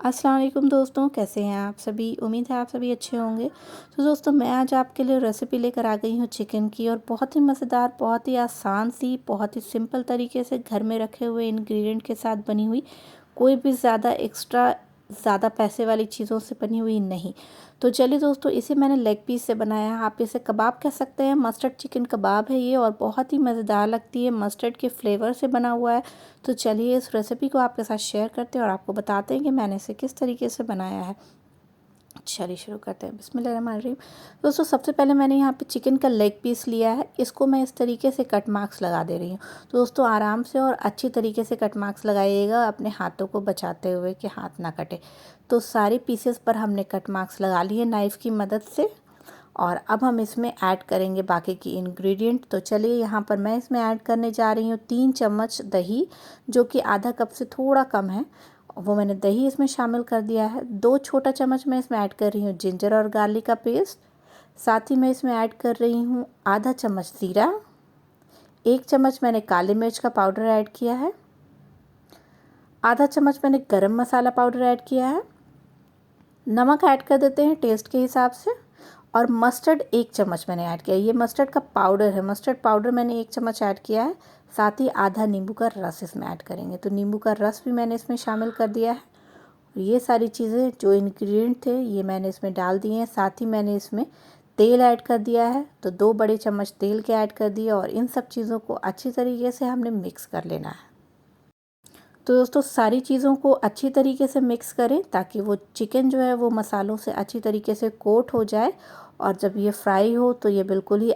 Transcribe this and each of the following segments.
अस्सलाम वालेकुम दोस्तों, कैसे हैं आप सभी। उम्मीद है आप सभी अच्छे होंगे। तो दोस्तों मैं आज आपके लिए रेसिपी लेकर आ गई हूँ चिकन की, और बहुत ही मज़ेदार, बहुत ही आसान सी, बहुत ही सिंपल तरीके से घर में रखे हुए इंग्रेडिएंट के साथ बनी हुई, कोई भी ज़्यादा पैसे वाली चीज़ों से बनी हुई नहीं। तो चलिए दोस्तों, इसे मैंने लेग पीस से बनाया है। आप इसे कबाब कह सकते हैं, मस्टर्ड चिकन कबाब है ये, और बहुत ही मज़ेदार लगती है, मस्टर्ड के फ्लेवर से बना हुआ है। तो चलिए इस रेसिपी को आपके साथ शेयर करते हैं और आपको बताते हैं कि मैंने इसे किस तरीके से बनाया है। चलिए शुरू करते हैं। बिस्मिल्लाहिर्रहमानिर्रहीम। दोस्तों सबसे पहले मैंने यहाँ पे चिकन का लेग पीस लिया है, इसको मैं इस तरीके से कट मार्क्स लगा दे रही हूँ। तो दोस्तों आराम से और अच्छी तरीके से कट मार्क्स लगाइएगा, अपने हाथों को बचाते हुए कि हाथ ना कटे। तो सारे पीसेस पर हमने कट मार्क्स लगा लिए नाइफ़ की मदद से, और अब हम इसमें ऐड करेंगे बाकी की इंग्रेडिएंट। तो चलिए यहाँ पर मैं इसमें ऐड करने जा रही हूँ 3 चम्मच दही, जो कि आधा कप से थोड़ा कम है, वो मैंने दही इसमें शामिल कर दिया है। 2 छोटा चम्मच मैं इसमें ऐड कर रही हूँ जिंजर और गार्लिक का पेस्ट। साथ ही मैं इसमें ऐड कर रही हूँ आधा चम्मच ज़ीरा, 1 चम्मच मैंने काली मिर्च का पाउडर ऐड किया है, आधा चम्मच मैंने गरम मसाला पाउडर ऐड किया है, नमक ऐड कर देते हैं टेस्ट के हिसाब से, और मस्टर्ड 1 चम्मच मैंने ऐड किया है। ये मस्टर्ड का पाउडर है, मस्टर्ड पाउडर मैंने 1 चम्मच ऐड किया है। साथ ही आधा नींबू का रस इसमें ऐड करेंगे, तो नींबू का रस भी मैंने इसमें शामिल कर दिया है। ये सारी चीज़ें जो इंग्रेडिएंट थे ये मैंने इसमें डाल दिए हैं। साथ ही मैंने इसमें तेल ऐड कर दिया है, तो 2 बड़े चम्मच तेल के ऐड कर दिए, और इन सब चीज़ों को अच्छी तरीके से हमने मिक्स कर लेना है। तो दोस्तों सारी चीज़ों को अच्छी तरीके से मिक्स करें ताकि वो चिकन जो है वो मसालों से अच्छी तरीके से कोट हो जाए, और जब ये फ्राई हो तो ये बिल्कुल ही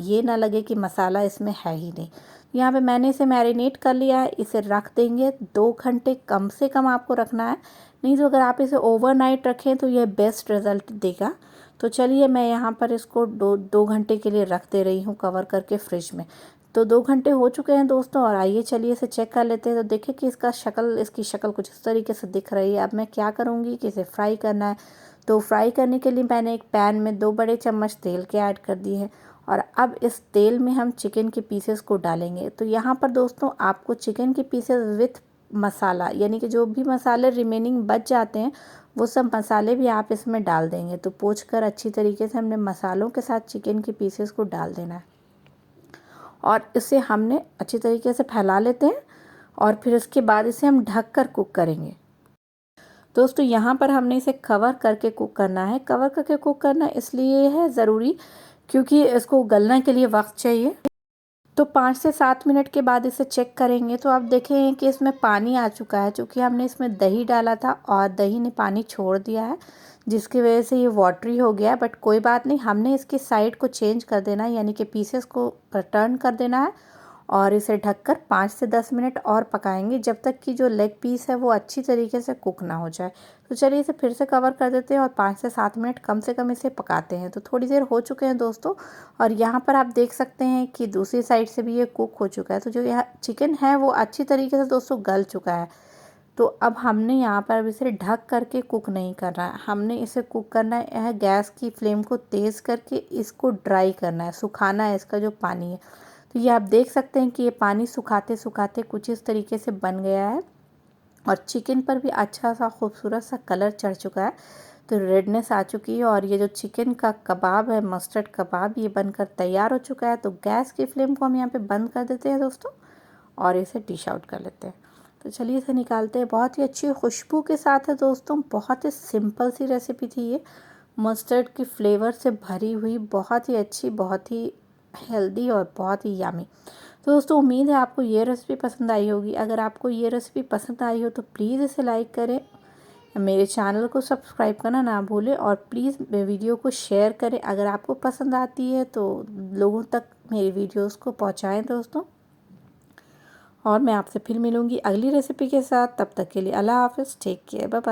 ये ना लगे कि मसाला इसमें है ही नहीं। यहाँ पे मैंने इसे मैरिनेट कर लिया है, इसे रख देंगे 2 घंटे कम से कम आपको रखना है। नहीं तो अगर आप इसे ओवरनाइट रखें तो ये बेस्ट रिज़ल्ट देगा। तो चलिए मैं यहाँ पर इसको 2 घंटे के लिए रख दे रही हूँ कवर करके फ्रिज में। तो 2 घंटे हो चुके हैं दोस्तों, और आइए चलिए इसे चेक कर लेते हैं। तो देखिए कि इसकी शक्ल कुछ इस तरीके से दिख रही है। अब मैं क्या करूँगी कि इसे फ्राई करना है। तो फ्राई करने के लिए मैंने एक पैन में 2 बड़े चम्मच तेल के ऐड कर दिए हैं, और अब इस तेल में हम चिकन के पीसेस को डालेंगे। तो यहाँ पर दोस्तों आपको चिकन के पीसेस विथ मसाला, यानी कि जो भी मसाले रिमेनिंग बच जाते हैं वो सब मसाले भी आप इसमें डाल देंगे। तो पोंछकर अच्छी तरीके से हमने मसालों के साथ चिकन के पीसेस को डाल देना है, और इसे हमने अच्छी तरीके से फैला लेते हैं, और फिर उसके बाद इसे हम ढक कर कुक करेंगे। दोस्तों यहाँ पर हमने इसे कवर करके कुक करना है। कवर करके कुक करना इसलिए है ज़रूरी क्योंकि इसको गलने के लिए वक्त चाहिए। तो 5 से 7 मिनट के बाद इसे चेक करेंगे तो आप देखें कि इसमें पानी आ चुका है, क्योंकि हमने इसमें दही डाला था और दही ने पानी छोड़ दिया है, जिसकी वजह से ये वाटरी हो गया है। बट कोई बात नहीं, हमने इसकी साइड को चेंज कर देना है, यानी कि पीसेस को टर्न कर देना है, और इसे ढककर 5 से 10 मिनट और पकाएंगे, जब तक कि जो लेग पीस है वो अच्छी तरीके से कुक ना हो जाए। तो चलिए इसे फिर से कवर कर देते हैं और 5 से 7 मिनट कम से कम इसे पकाते हैं। तो थोड़ी देर हो चुके हैं दोस्तों, और यहाँ पर आप देख सकते हैं कि दूसरी साइड से भी ये कुक हो चुका है। तो जो यह चिकन है वो अच्छी तरीके से दोस्तों गल चुका है। तो अब हमने यहाँ पर अब इसे ढक करके कुक नहीं करना है, हमने इसे कुक करना है गैस की फ्लेम को तेज़ करके, इसको ड्राई करना है, सुखाना है इसका जो पानी है। तो ये आप देख सकते हैं कि ये पानी सुखाते सुखाते कुछ इस तरीके से बन गया है, और चिकन पर भी अच्छा सा खूबसूरत सा कलर चढ़ चुका है, तो रेडनेस आ चुकी है, और ये जो चिकन का कबाब है, मस्टर्ड कबाब, ये बनकर तैयार हो चुका है। तो गैस की फ्लेम को हम यहाँ पे बंद कर देते हैं दोस्तों, और इसे डिश आउट कर लेते हैं। तो चलिए इसे निकालते हैं। बहुत ही अच्छी खुशबू के साथ है दोस्तों, बहुत ही सिंपल सी रेसिपी थी ये, मस्टर्ड की फ्लेवर से भरी हुई, बहुत ही अच्छी, बहुत ही हेल्दी और बहुत ही यामी। तो दोस्तों उम्मीद है आपको ये रेसिपी पसंद आई होगी। अगर आपको ये रेसिपी पसंद आई हो तो प्लीज़ इसे लाइक करें, मेरे चैनल को सब्सक्राइब करना ना भूलें, और प्लीज़ वीडियो को शेयर करें। अगर आपको पसंद आती है तो लोगों तक मेरी वीडियोस को पहुंचाएं दोस्तों। और मैं आपसे फिर मिलूँगी अगली रेसिपी के साथ, तब तक के लिए अल्लाह हाफ़िज़, टेक केयर, बाय बाय।